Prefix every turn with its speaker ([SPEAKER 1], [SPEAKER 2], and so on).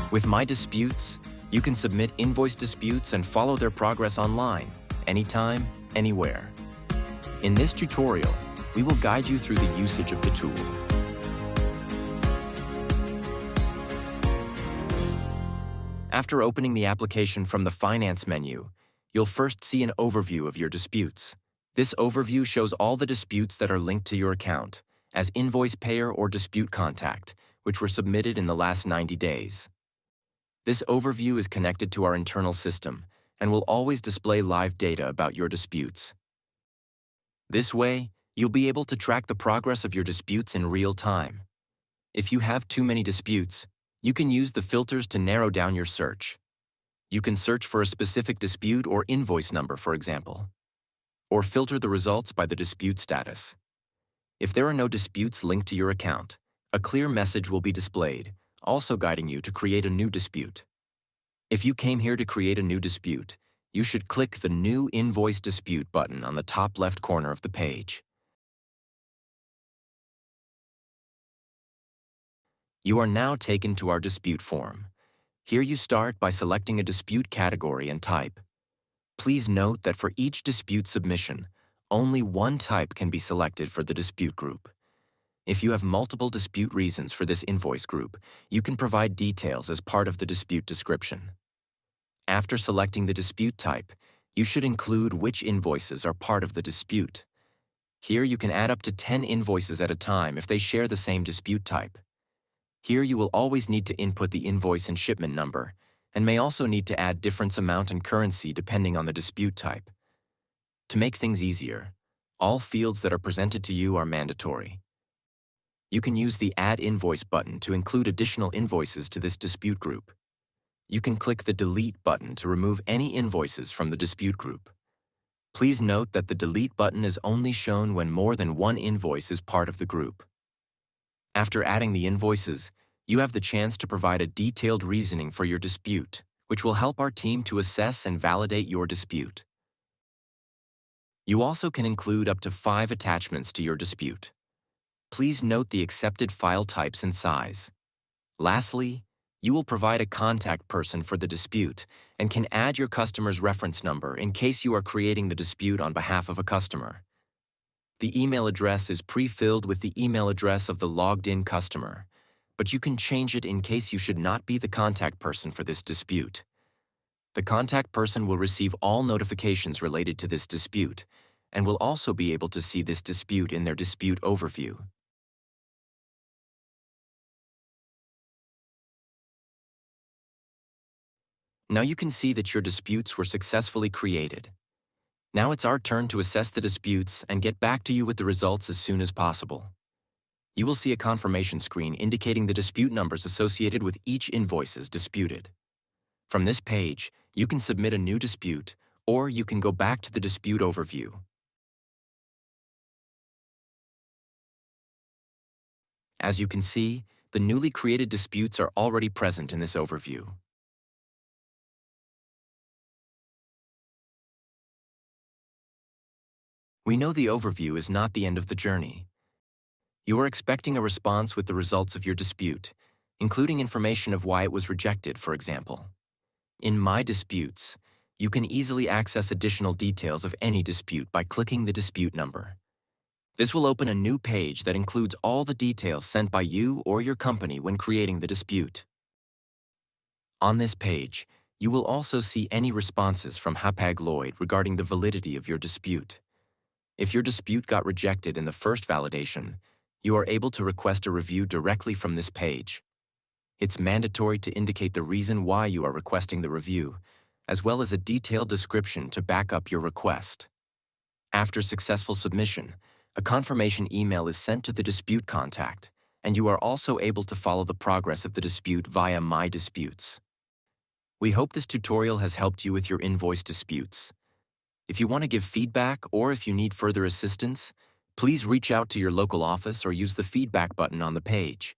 [SPEAKER 1] With My Disputes, you can submit invoice disputes and follow their progress online, anytime, anywhere. In this tutorial, we will guide you through the usage of the tool. After opening the application from the Finance menu, you'll first see an overview of your disputes. This overview shows all the disputes that are linked to your account, as invoice payer or dispute contact, which were submitted in the last 90 days. This overview is connected to our internal system and will always display live data about your disputes. This way, you'll be able to track the progress of your disputes in real time. If you have too many disputes, you can use the filters to narrow down your search. You can search for a specific dispute or invoice number, for example, or filter the results by the dispute status. If there are no disputes linked to your account, a clear message will be displayed, also guiding you to create a new dispute. If you came here to create a new dispute, you should click the New Invoice Dispute button on the top left corner of the page. You are now taken to our dispute form. Here you start by selecting a dispute category and type. Please note that for each dispute submission, only one type can be selected for the dispute group. If you have multiple dispute reasons for this invoice group, you can provide details as part of the dispute description. After selecting the dispute type, you should include which invoices are part of the dispute. Here you can add up to 10 invoices at a time if they share the same dispute type. Here you will always need to input the invoice and shipment number, and may also need to add difference amount and currency depending on the dispute type. To make things easier, all fields that are presented to you are mandatory. You can use the Add Invoice button to include additional invoices to this dispute group. You can click the Delete button to remove any invoices from the dispute group. Please note that the Delete button is only shown when more than one invoice is part of the group. After adding the invoices, you have the chance to provide a detailed reasoning for your dispute, which will help our team to assess and validate your dispute. You also can include up to 5 attachments to your dispute. Please note the accepted file types and size. Lastly, you will provide a contact person for the dispute and can add your customer's reference number in case you are creating the dispute on behalf of a customer. The email address is pre-filled with the email address of the logged-in customer, but you can change it in case you should not be the contact person for this dispute. The contact person will receive all notifications related to this dispute and will also be able to see this dispute in their dispute overview. Now you can see that your disputes were successfully created. Now it's our turn to assess the disputes and get back to you with the results as soon as possible. You will see a confirmation screen indicating the dispute numbers associated with each invoices disputed. From this page, you can submit a new dispute, or you can go back to the dispute overview. As you can see, the newly created disputes are already present in this overview. We know the overview is not the end of the journey. You are expecting a response with the results of your dispute, including information of why it was rejected, for example. In My Disputes, you can easily access additional details of any dispute by clicking the dispute number. This will open a new page that includes all the details sent by you or your company when creating the dispute. On this page, you will also see any responses from Hapag-Lloyd regarding the validity of your dispute. If your dispute got rejected in the first validation, you are able to request a review directly from this page. It's mandatory to indicate the reason why you are requesting the review, as well as a detailed description to back up your request. After successful submission, a confirmation email is sent to the dispute contact, and you are also able to follow the progress of the dispute via My Disputes. We hope this tutorial has helped you with your invoice disputes. If you want to give feedback or if you need further assistance, please reach out to your local office or use the feedback button on the page.